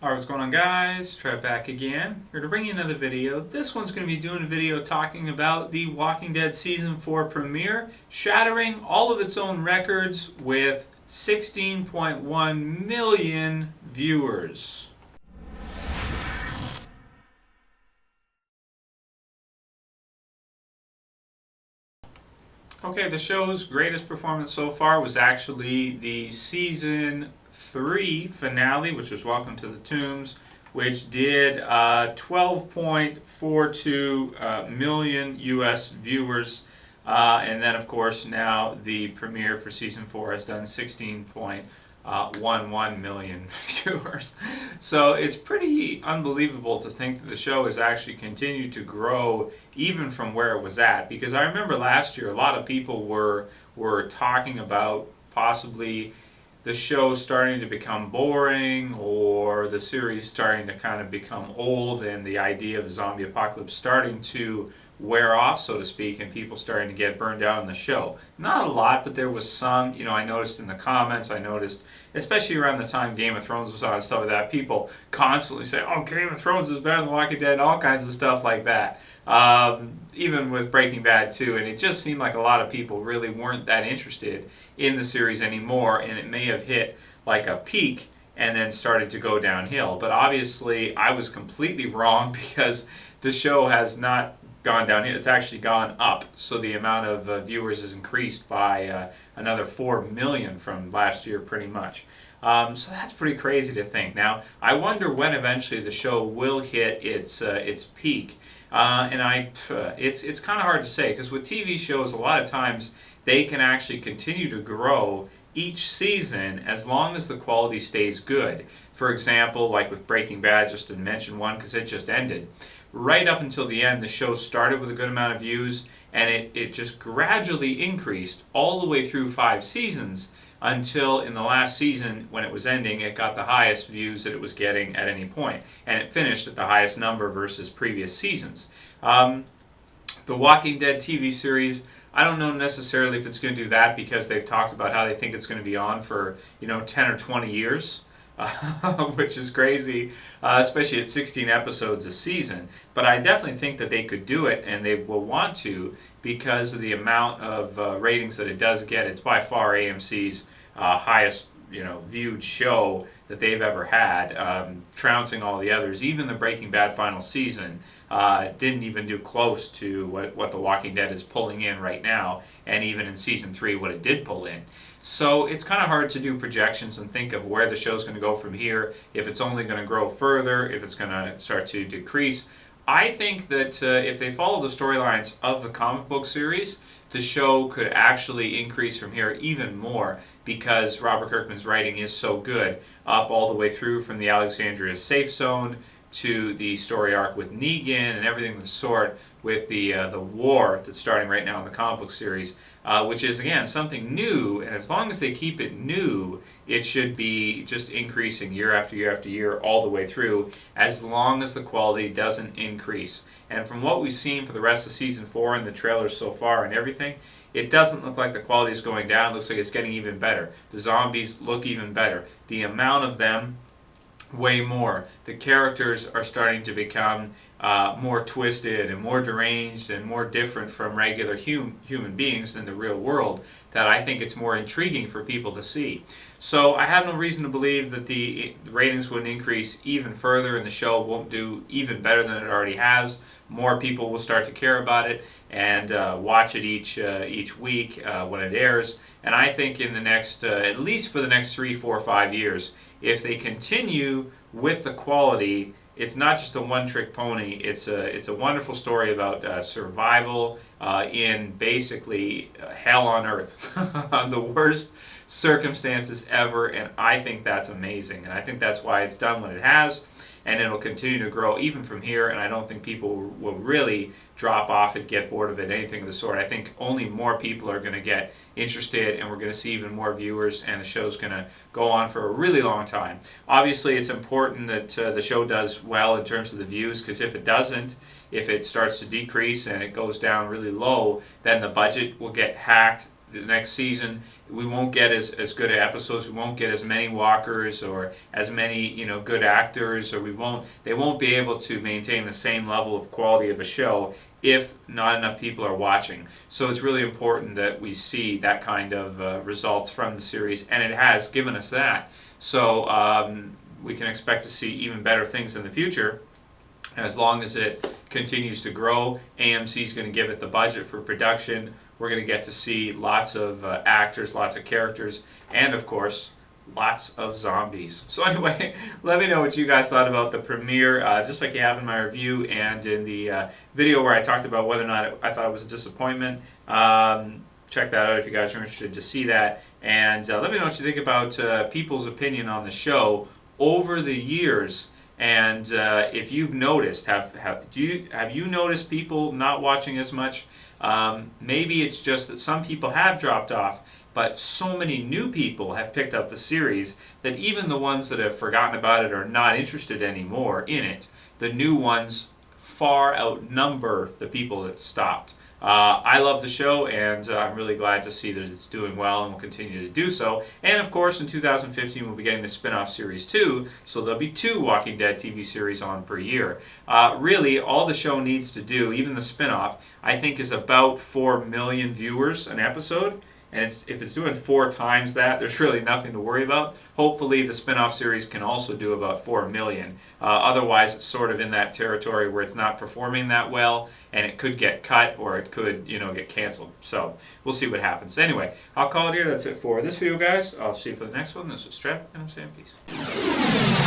Alright, what's going on, guys? Trev back again. Here to bring you another video. This one's going to be doing a video talking about the Walking Dead Season 4 premiere, shattering all of its own records with 16.1 million viewers. Okay, the show's greatest performance so far was actually the Season 3 finale, which was Welcome to the Tombs, which did 12.42 million US viewers. And then, of course, now the premiere for Season 4 has done 16.11 million viewers. So it's pretty unbelievable to think that the show has actually continued to grow even from where it was at. Because I remember last year a lot of people were talking about possibly the show starting to become boring or the series starting to kind of become old and the idea of a zombie apocalypse starting to wear off, so to speak, and people starting to get burned out on the show. Not a lot, but there was some. I noticed in the comments, I noticed, especially around the time Game of Thrones was on and stuff like that, people constantly say, oh, Game of Thrones is better than Walking Dead, all kinds of stuff like that. Even with Breaking Bad too, and it just seemed like a lot of people really weren't that interested in the series anymore, and it may have hit like a peak and then started to go downhill. But obviously I was completely wrong because the show has not gone down. It's actually gone up. So the amount of viewers has increased by another 4 million from last year, pretty much. So that's pretty crazy to think. Now, I wonder when eventually the show will hit its peak. It's kind of hard to say because with TV shows, a lot of times they can actually continue to grow each season as long as the quality stays good. For example, like with Breaking Bad, just to mention one because it just ended. Right up until the end, the show started with a good amount of views, and it just gradually increased all the way through 5 seasons until in the last season, when it was ending, it got the highest views that it was getting at any point, and it finished at the highest number versus previous seasons. The Walking Dead TV series, I don't know necessarily if it's going to do that because they've talked about how they think it's going to be on for 10 or 20 years. Which is crazy, especially at 16 episodes a season. But I definitely think that they could do it, and they will want to because of the amount of ratings that it does get. It's by far AMC's highest viewed show that they've ever had, trouncing all the others. Even the Breaking Bad final season didn't even do close to what The Walking Dead is pulling in right now, and even in season 3 what it did pull in. So it's kind of hard to do projections and think of where the show's going to go from here, if it's only going to grow further, if it's going to start to decrease. I think that if they follow the storylines of the comic book series, the show could actually increase from here even more because Robert Kirkman's writing is so good, up all the way through from the Alexandria Safe Zone to the story arc with Negan and everything of the sort with the war that's starting right now in the comic book series, which is, again, something new, and as long as they keep it new, it should be just increasing year after year after year all the way through, as long as the quality doesn't increase. And from what we've seen for the rest of Season 4 and the trailers so far and everything, it doesn't look like the quality is going down. It looks like it's getting even better. The zombies look even better. The amount of them, way more. The characters are starting to become more twisted and more deranged and more different from regular human beings in the real world, that I think it's more intriguing for people to see. So I have no reason to believe that the ratings wouldn't increase even further and the show won't do even better than it already has. More people will start to care about it and watch it each week when it airs. And I think in the next, at least for the next 3, 4, 5 years, if they continue with the quality, it's not just a one-trick pony. It's a wonderful story about survival in basically hell on earth, the worst circumstances ever, and I think that's amazing. And I think that's why it's done what it has, and it'll continue to grow even from here, and I don't think people will really drop off and get bored of it, anything of the sort. I think only more people are going to get interested, and we're going to see even more viewers, and the show's going to go on for a really long time. Obviously, it's important that the show does well in terms of the views, because if it doesn't, if it starts to decrease and it goes down really low, then the budget will get hacked, the next season we won't get as good episodes, we won't get as many walkers or as many, you know, good actors, or they won't be able to maintain the same level of quality of a show if not enough people are watching. So it's really important that we see that kind of results from the series, and it has given us that. So we can expect to see even better things in the future. As long as it continues to grow, AMC is going to give it the budget for production. We're going to get to see lots of actors, lots of characters, and of course, lots of zombies. So anyway, let me know what you guys thought about the premiere, just like you have in my review and in the video where I talked about whether or not I thought it was a disappointment. Check that out if you guys are interested to see that. And let me know what you think about people's opinion on the show over the years. And if you've noticed, have you noticed people not watching as much? Maybe it's just that some people have dropped off, but so many new people have picked up the series that even the ones that have forgotten about it or not interested anymore in it, the new ones far outnumber the people that stopped. I love the show, and I'm really glad to see that it's doing well and will continue to do so. And of course, in 2015, we'll be getting the spin-off series 2, so there'll be 2 Walking Dead TV series on per year. Really, all the show needs to do, even the spin-off, I think is about 4 million viewers an episode. And if it's doing 4 times that, there's really nothing to worry about. Hopefully the spin-off series can also do about 4 million. Otherwise, it's sort of in that territory where it's not performing that well, and it could get cut or it could, you know, get canceled. So we'll see what happens. Anyway, I'll call it here. That's it for this video, guys. I'll see you for the next one. This is Trev, and I'm saying peace.